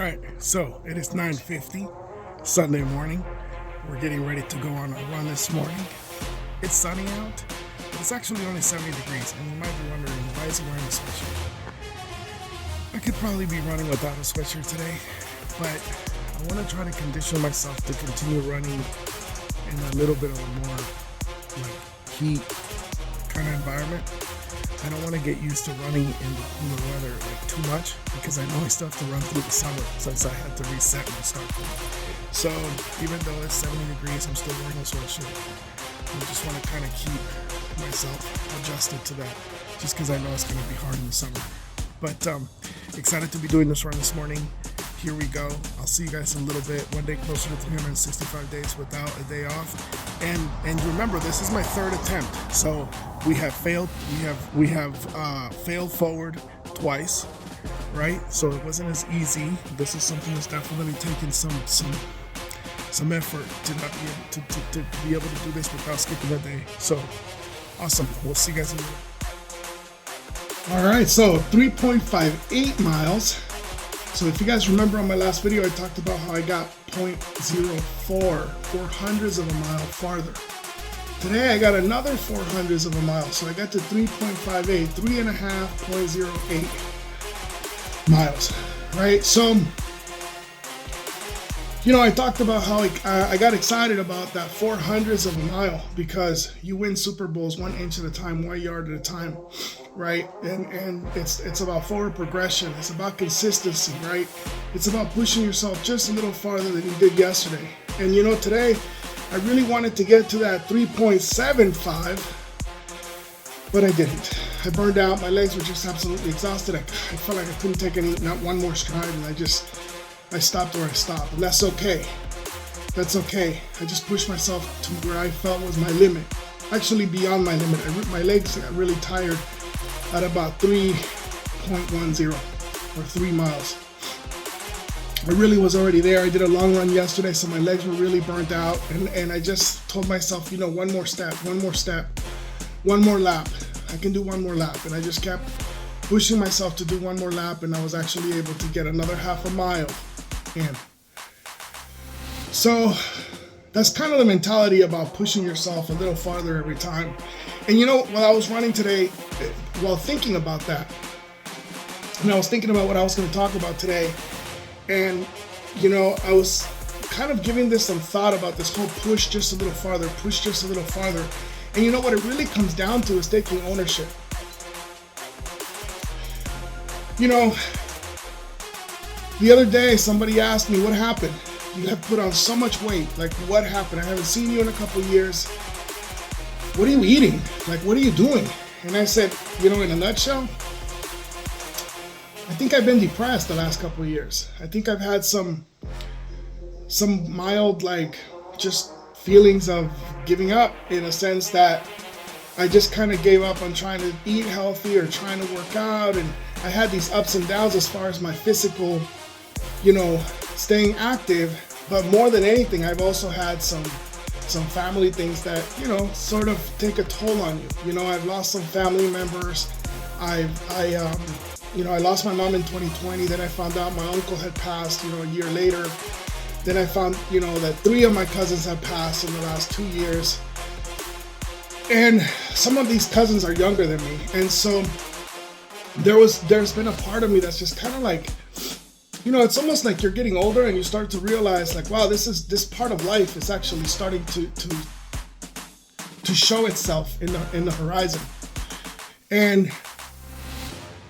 Alright, so it is 9:50 Sunday morning. We're getting ready to go on a run this morning. It's sunny out, but it's actually only 70 degrees, and you might be wondering, why is he wearing a sweatshirt? I could probably be running without a sweatshirt today, but I want to try to condition myself to continue running in a little bit of a more heat kind of environment. I don't want to get used to running in the cooler weather too much, because I know I still have to run through the summer since I had to reset my start point. So even though it's 70 degrees, I'm still wearing a sweatshirt. I just want to kind of keep myself adjusted to that, just because I know it's going to be hard in the summer. But excited to be doing this run this morning. Here we go. I'll see you guys in a little bit. One day closer to 365 days without a day off. And remember, this is my third attempt. So we have failed. We have failed forward twice, right? So it wasn't as easy. This is something that's definitely taking some effort to not be able to be able to do this without skipping a day. So awesome. We'll see you guys in a minute. All right, so 3.58 miles. So if you guys remember on my last video, I talked about how I got 0.04, 400ths of a mile farther. Today I got another 400ths of a mile, so I got to 3.58, 3.5.08 miles, right? So, you know, I talked about how I got excited about that 400ths of a mile, because you win Super Bowls 1 inch at a time, 1 yard at a time, right? And it's about forward progression. It's about consistency, right? It's about pushing yourself just a little farther than you did yesterday. And you know, today I really wanted to get to that 3.75, but I didn't. I burned out. My legs were just absolutely exhausted. I felt like I couldn't take not one more stride, and I stopped where I stopped, and that's okay. That's okay. I just pushed myself to where I felt was my limit. Actually, beyond my limit. My legs got really tired at about 3.10 or 3 miles. I really was already there. I did a long run yesterday, so my legs were really burnt out, and I just told myself, you know, one more step, one more lap. I can do one more lap, and I just kept pushing myself to do one more lap, and I was actually able to get another half a mile in. So that's kind of the mentality about pushing yourself a little farther every time. And you know, while I was running today, while thinking about that, and I was thinking about what I was going to talk about today, and you know, I was kind of giving this some thought about this whole push just a little farther, push just a little farther. And you know what it really comes down to is taking ownership. You know, the other day somebody asked me, what happened? You have put on so much weight. Like, what happened? I haven't seen you in a couple of years. What are you eating? Like, what are you doing? And I said, you know, in a nutshell, I think I've been depressed the last couple of years. I think I've had some mild, just feelings of giving up, in a sense that I just kind of gave up on trying to eat healthy or trying to work out. And I had these ups and downs as far as my physical, you know, staying active. But more than anything, I've also had some family things that, you know, sort of take a toll on you. You know, I've lost some family members. I lost my mom in 2020. Then I found out my uncle had passed, you know, a year later. Then I found, you know, that 3 of my cousins had passed in the last 2 years. And some of these cousins are younger than me. And so there's been a part of me that's just kind of like, you know, it's almost like you're getting older and you start to realize, like, wow, this part of life is actually starting to show itself in the horizon. And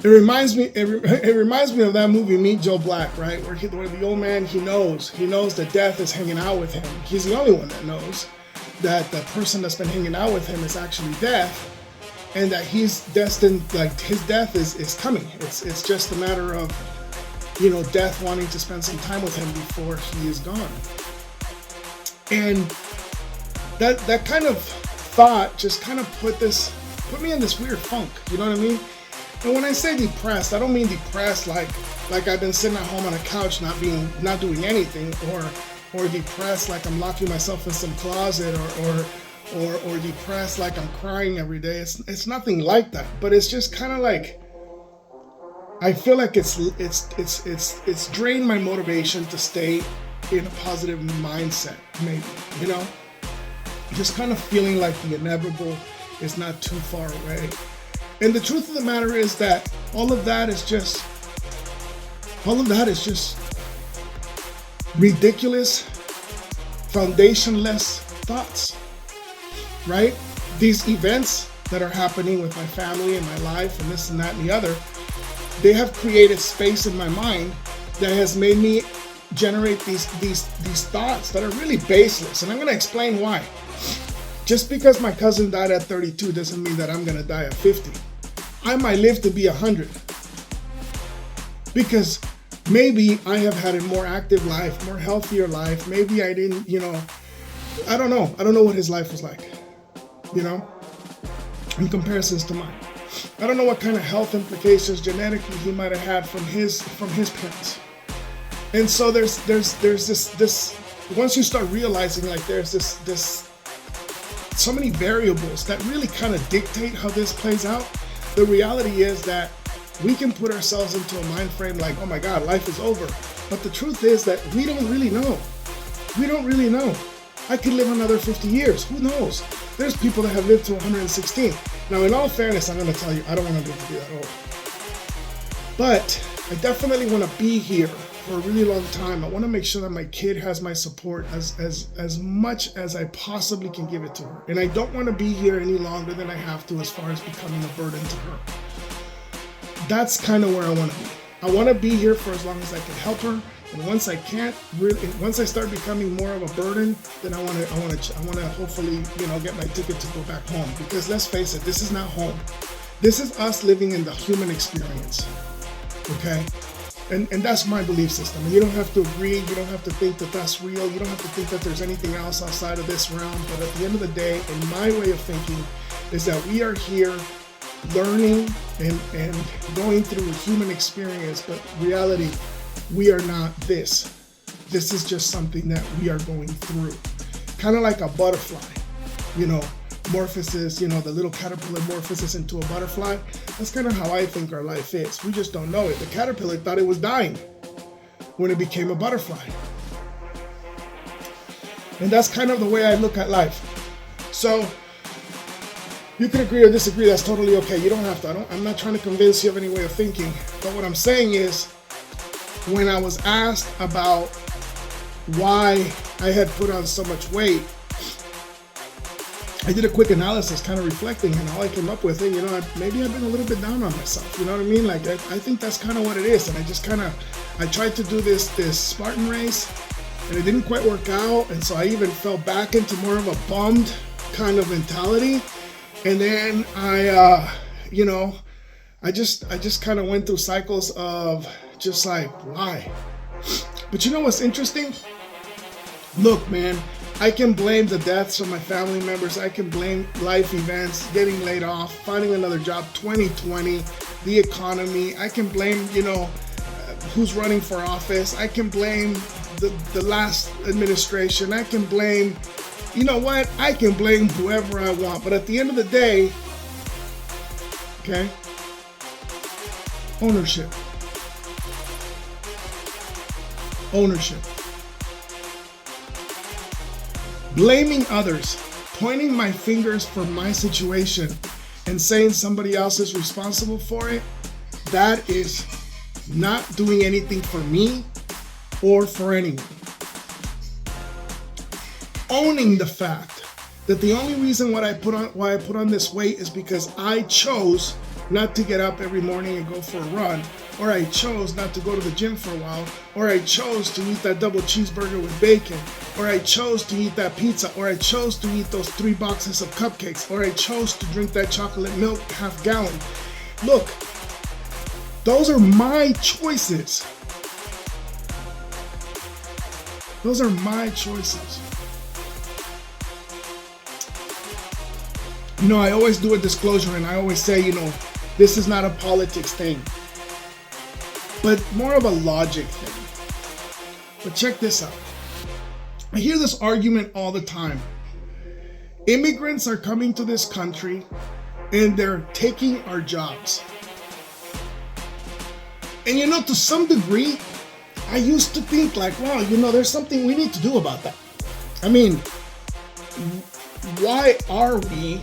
it reminds me of that movie Meet Joe Black, right? Where the old man, he knows that death is hanging out with him. He's the only one that knows that the person that's been hanging out with him is actually death, and that he's destined, like, his death is coming. It's just a matter of, you know, death wanting to spend some time with him before he is gone. And that kind of thought just kind of put me in this weird funk, you know what I mean? And when I say depressed, I don't mean depressed like I've been sitting at home on a couch not doing anything, or depressed like I'm locking myself in some closet, or depressed like I'm crying every day. It's nothing like that, but it's just kind of like I feel like it's drained my motivation to stay in a positive mindset, maybe, you know? Just kind of feeling like the inevitable is not too far away. And the truth of the matter is that all of that is just ridiculous, foundationless thoughts, right? These events that are happening with my family and my life and this and that and the other, they have created space in my mind that has made me generate these thoughts that are really baseless. And I'm going to explain why. Just because my cousin died at 32 doesn't mean that I'm going to die at 50. I might live to be 100. Because maybe I have had a more active life, more healthier life. Maybe I didn't, I don't know. I don't know what his life was like, in comparisons to mine. I don't know what kind of health implications genetically he might have had from his parents. And so there's this once you start realizing like there's this so many variables that really kind of dictate how this plays out. The reality is that we can put ourselves into a mind frame like, oh my God, life is over. But the truth is that we don't really know. We don't really know. I could live another 50 years. Who knows? There's people that have lived to 116. Now, in all fairness, I'm going to tell you, I don't want to live to be that old. But I definitely want to be here for a really long time. I want to make sure that my kid has my support as much as I possibly can give it to her. And I don't want to be here any longer than I have to as far as becoming a burden to her. That's kind of where I want to be. I want to be here for as long as I can help her. And once I can't really, once I start becoming more of a burden, then I want to hopefully, get my ticket to go back home. Because let's face it, this is not home. This is us living in the human experience. Okay? And that's my belief system. And you don't have to agree. You don't have to think that that's real. You don't have to think that there's anything else outside of this realm. But at the end of the day, in my way of thinking, is that we are here learning and going through a human experience. But reality, we are not this. This is just something that we are going through. Kind of like a butterfly, morphosis, the little caterpillar morphosis into a butterfly. That's kind of how I think our life is. We just don't know it. The caterpillar thought it was dying when it became a butterfly. And that's kind of the way I look at life. So you can agree or disagree. That's totally okay. You don't have to. I'm not trying to convince you of any way of thinking. But what I'm saying is, when I was asked about why I had put on so much weight, I did a quick analysis, kind of reflecting, and all I came up with, maybe I've been a little bit down on myself. You know what I mean? Like, I think that's kind of what it is. And I tried to do this Spartan race, and it didn't quite work out. And so I even fell back into more of a bummed kind of mentality. And then I just kind of went through cycles of just like, why? But you know what's interesting? Look, man, I can blame the deaths of my family members. I can blame life events, getting laid off, finding another job, 2020, the economy. I can blame, who's running for office. I can blame the last administration. I can blame, I can blame whoever I want. But at the end of the day, okay, ownership. Blaming others, pointing my fingers for my situation and saying somebody else is responsible for it, that is not doing anything for me or for anyone. Owning the fact that the only reason why I put on this weight is because I chose not to get up every morning and go for a run, or I chose not to go to the gym for a while, or I chose to eat that double cheeseburger with bacon, or I chose to eat that pizza, or I chose to eat those 3 boxes of cupcakes, or I chose to drink that chocolate milk half gallon. Look, those are my choices. Those are my choices. I always do a disclosure, and I always say, this is not a politics thing, but more of a logic thing. But check this out. I hear this argument all the time. Immigrants are coming to this country and they're taking our jobs. And to some degree, I used to think like, wow, there's something we need to do about that. I mean, why are we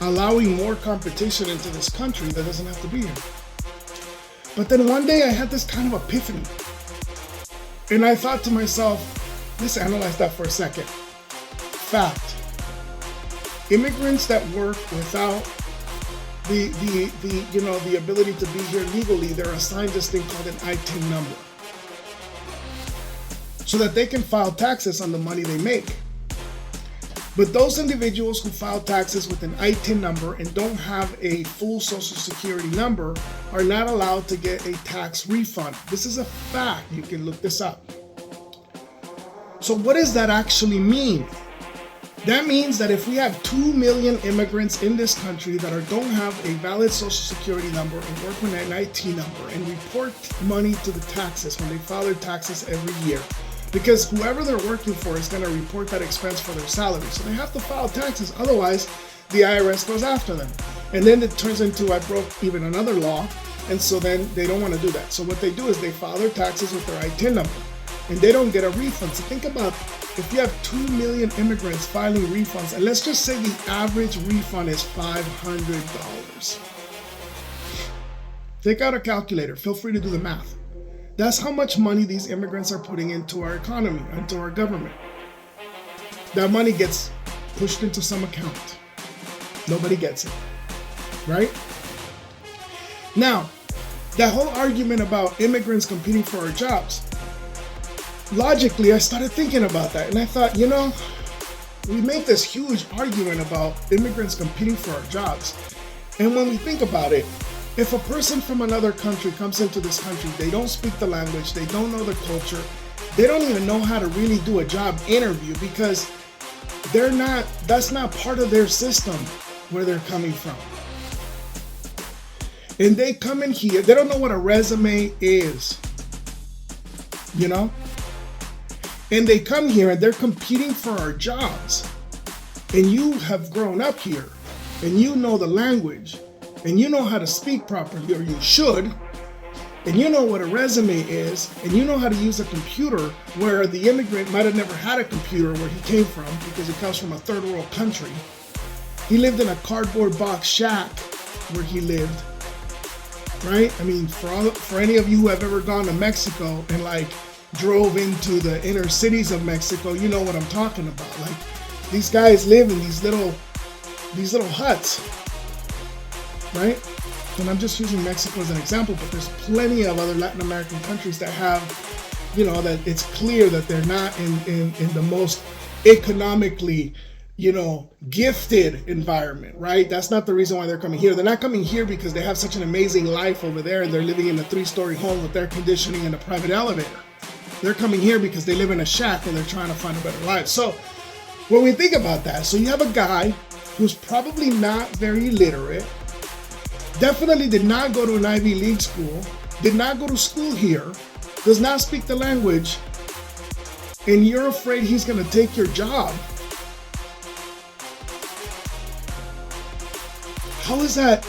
allowing more competition into this country that doesn't have to be here? But then one day I had this kind of epiphany. And I thought to myself, let's analyze that for a second. Fact. Immigrants that work without the ability to be here legally, they're assigned this thing called an ITIN number, so that they can file taxes on the money they make. But those individuals who file taxes with an ITIN number and don't have a full Social Security number are not allowed to get a tax refund. This is a fact. You can look this up. So what does that actually mean? That means that if we have 2 million immigrants in this country that don't have a valid Social Security number and work with an ITIN number and report money to the taxes when they file their taxes every year, because whoever they're working for is going to report that expense for their salary. So they have to file taxes. Otherwise, the IRS goes after them. And then it turns into, I broke even another law. And so then they don't want to do that. So what they do is they file their taxes with their ITIN number. And they don't get a refund. So think about if you have 2 million immigrants filing refunds, and let's just say the average refund is $500. Take out a calculator. Feel free to do the math. That's how much money these immigrants are putting into our economy, into our government. That money gets pushed into some account. Nobody gets it, right? Now, that whole argument about immigrants competing for our jobs, logically, I started thinking about that. And I thought, we make this huge argument about immigrants competing for our jobs. And when we think about it, if a person from another country comes into this country, they don't speak the language, they don't know the culture, they don't even know how to really do a job interview because that's not part of their system where they're coming from. And they come in here, they don't know what a resume is, And they come here and they're competing for our jobs. And you have grown up here and you know the language. And you know how to speak properly, or you should, and you know what a resume is, and you know how to use a computer, where the immigrant might have never had a computer where he came from because he comes from a third world country. He lived in a cardboard box shack where he lived, right? I mean, for any of you who have ever gone to Mexico and drove into the inner cities of Mexico, you know what I'm talking about. These guys live in these little huts. Right? And I'm just using Mexico as an example, but there's plenty of other Latin American countries that have, that it's clear that they're not in the most economically, gifted environment, right? That's not the reason why they're coming here. They're not coming here because they have such an amazing life over there and they're living in a 3-story home with air conditioning and a private elevator. They're coming here because they live in a shack and they're trying to find a better life. So when we think about that, so you have a guy who's probably not very literate, definitely did not go to an Ivy League school, did not go to school here, does not speak the language, and you're afraid he's going to take your job. How is that?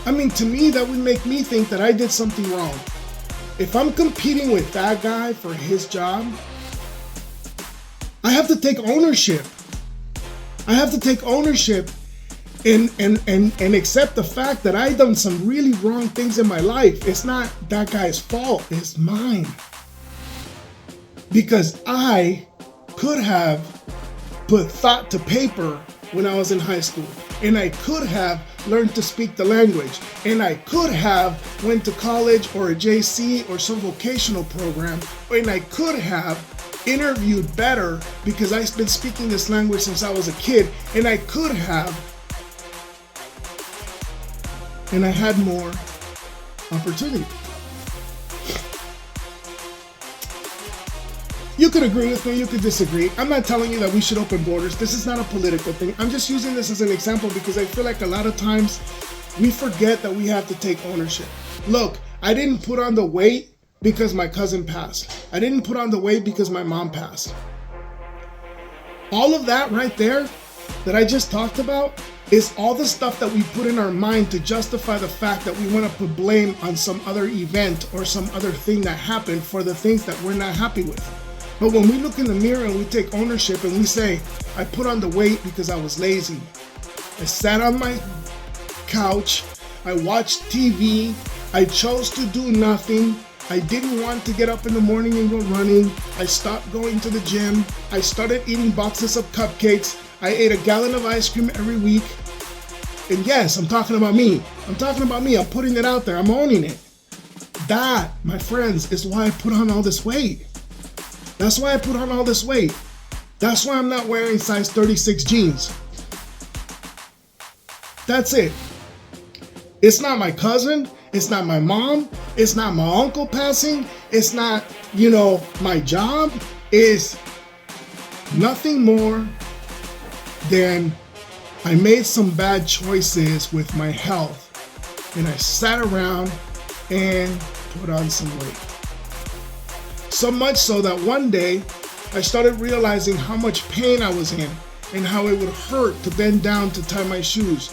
I mean, to me, that would make me think that I did something wrong. If I'm competing with that guy for his job, I have to take ownership. I have to take ownership and accept the fact that I've done some really wrong things in my life. It's not that guy's fault, it's mine. Because I could have put thought to paper when I was in high school. And I could have learned to speak the language. And I could have went to college or a JC or some vocational program. And I could have interviewed better because I've been speaking this language since I was a kid. And I could have, and I had more opportunity. You could agree with me, you could disagree. I'm not telling you that we should open borders. This is not a political thing. I'm just using this as an example because I feel like a lot of times we forget that we have to take ownership. Look, I didn't put on the weight because my cousin passed. I didn't put on the weight because my mom passed. All of that right there that I just talked about is all the stuff that we put in our mind to justify the fact that we want to put blame on some other event or some other thing that happened for the things that we're not happy with. But when we look in the mirror and we take ownership and we say, I put on the weight because I was lazy. I sat on my couch, I watched TV, I chose to do nothing. I didn't want to get up in the morning and go running. I stopped going to the gym. I started eating boxes of cupcakes. I ate a gallon of ice cream every week. And yes, I'm talking about me. I'm talking about me. I'm putting it out there. I'm owning it. That, my friends, is why I put on all this weight. That's why I put on all this weight. That's why I'm not wearing size 36 jeans. That's it. It's not my cousin. It's not my mom. It's not my uncle passing. It's not, my job. It's nothing more than I made some bad choices with my health. And I sat around and put on some weight. So much so that one day I started realizing how much pain I was in and how it would hurt to bend down to tie my shoes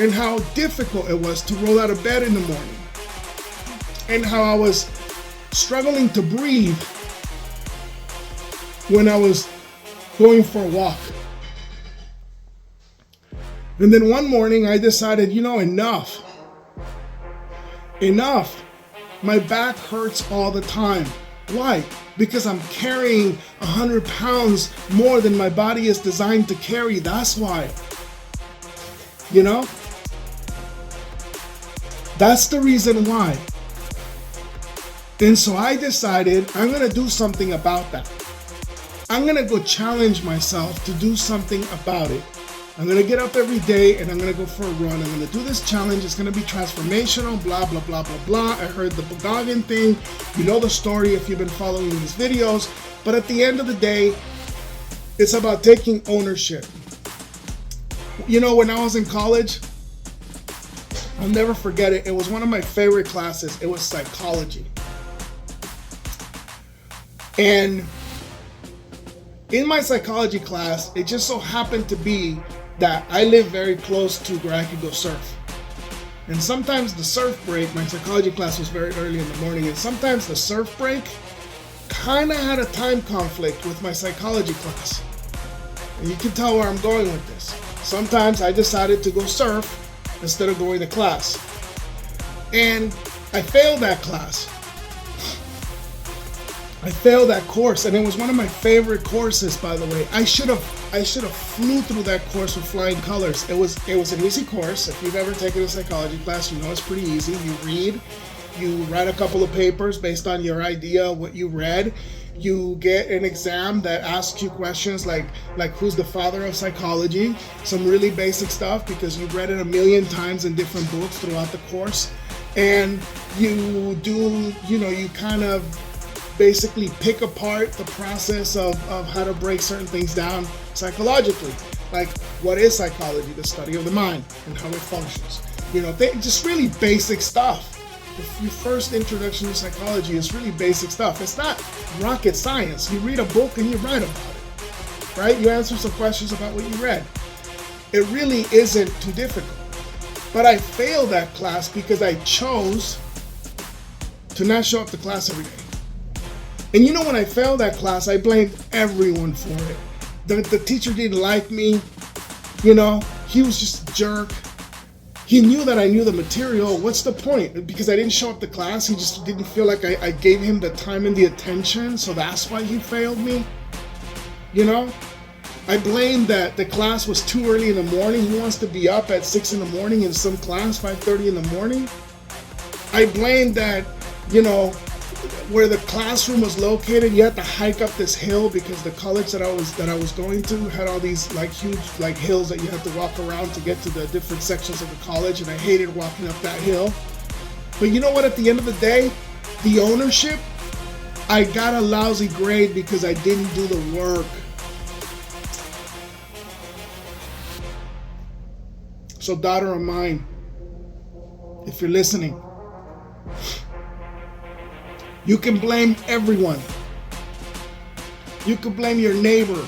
and how difficult it was to roll out of bed in the morning and how I was struggling to breathe when I was going for a walk. And then one morning I decided, enough. My back hurts all the time. Why? Because I'm carrying 100 pounds more than my body is designed to carry. That's why. That's the reason why. And so I decided I'm going to do something about that. I'm going to go challenge myself to do something about it. I'm going to get up every day and I'm going to go for a run. I'm going to do this challenge. It's going to be transformational, blah, blah, blah, blah, blah. I heard the Bogoggin thing. You know the story if you've been following these videos. But at the end of the day, it's about taking ownership. When I was in college, I'll never forget it. It was one of my favorite classes. It was psychology. And in my psychology class, it just so happened to be that I live very close to where I could go surf. And sometimes the surf break, my psychology class was very early in the morning, and sometimes the surf break kind of had a time conflict with my psychology class. And you can tell where I'm going with this. Sometimes I decided to go surf instead of going to class. And I failed that class. I failed that course, and it was one of my favorite courses, by the way. I should have flew through that course with flying colors. It was an easy course. If you've ever taken a psychology class, it's pretty easy. You read, you write a couple of papers based on your idea of what you read. You get an exam that asks you questions like who's the father of psychology, some really basic stuff because you've read it a million times in different books throughout the course. And you do, you kind of basically pick apart the process of how to break certain things down psychologically. Like, what is psychology? The study of the mind and how it functions. Just really basic stuff. Your first introduction to psychology is really basic stuff. It's not rocket science. You read a book and you write about it, right? You answer some questions about what you read. It really isn't too difficult. But I failed that class because I chose to not show up to class every day. And when I failed that class, I blamed everyone for it. The teacher didn't like me. He was just a jerk. He knew that I knew the material. What's the point? Because I didn't show up to class, he just didn't feel like I gave him the time and the attention. So that's why he failed me. I blamed that the class was too early in the morning. He wants to be up at 6 in the morning in some class, 5:30 in the morning. I blamed that, where the classroom was located, you had to hike up this hill because the college that I was going to had all these huge hills that you had to walk around to get to the different sections of the college, and I hated walking up that hill. But you know what? At the end of the day, the ownership, I got a lousy grade because I didn't do the work. So, daughter of mine, if you're listening, you can blame everyone. You could blame your neighbor.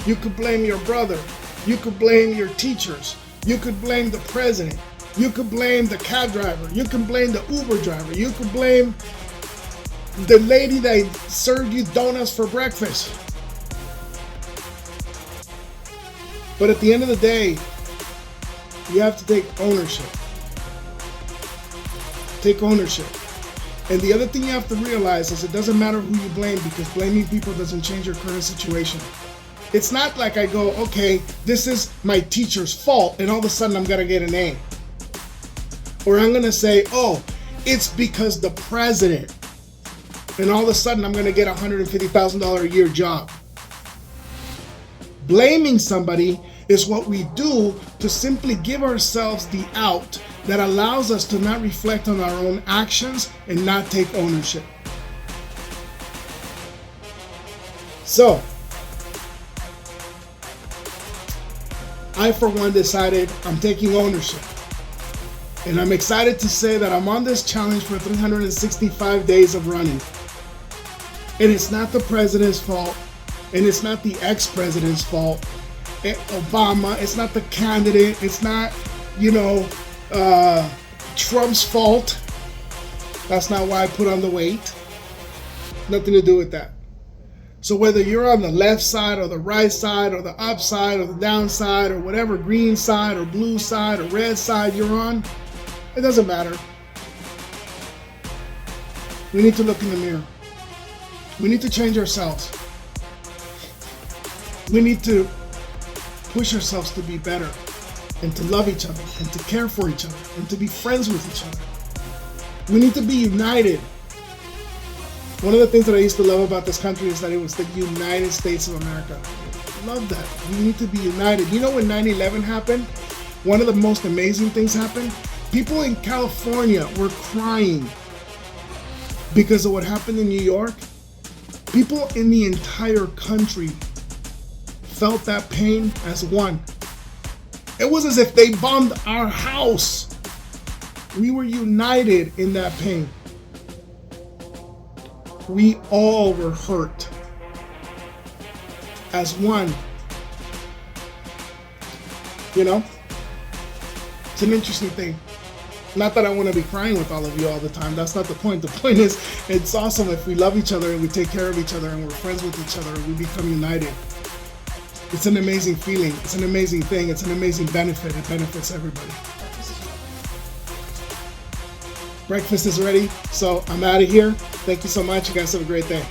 You could blame your brother. You could blame your teachers. You could blame the president. You could blame the cab driver. You can blame the Uber driver. You could blame the lady that served you donuts for breakfast. But at the end of the day, you have to take ownership. Take ownership. And the other thing you have to realize is it doesn't matter who you blame, because blaming people doesn't change your current situation. It's not like I go, okay, this is my teacher's fault, and all of a sudden I'm gonna get an A. Or I'm gonna say, oh, it's because the president, and all of a sudden I'm gonna get a $150,000 a year job. Blaming somebody is what we do to simply give ourselves the out that allows us to not reflect on our own actions and not take ownership. So, I for one decided I'm taking ownership. And I'm excited to say that I'm on this challenge for 365 days of running. And it's not the president's fault. And it's not the ex-president's fault. Obama, it's not the candidate. It's not, Trump's fault. That's not why I put on the weight. Nothing to do with that. So whether you're on the left side or the right side or the up side or the down side or whatever green side or blue side or red side you're on, it doesn't matter. We need to look in the mirror. We need to change ourselves. We need to push ourselves to be better and to love each other and to care for each other and to be friends with each other. We need to be united. One of the things that I used to love about this country is that it was the United States of America. I love that. We need to be united. You know, when 9/11 happened, one of the most amazing things happened. People in California were crying because of what happened in New York. People in the entire country felt that pain as one. It was as if they bombed our house. We were united in that pain. We all were hurt as one. It's an interesting thing. Not that I want to be crying with all of you all the time. That's not the point. The point is, it's awesome if we love each other and we take care of each other and we're friends with each other and we become united. It's an amazing feeling. It's an amazing thing. It's an amazing benefit. It benefits everybody. Breakfast is ready, so I'm out of here. Thank you so much. You guys have a great day.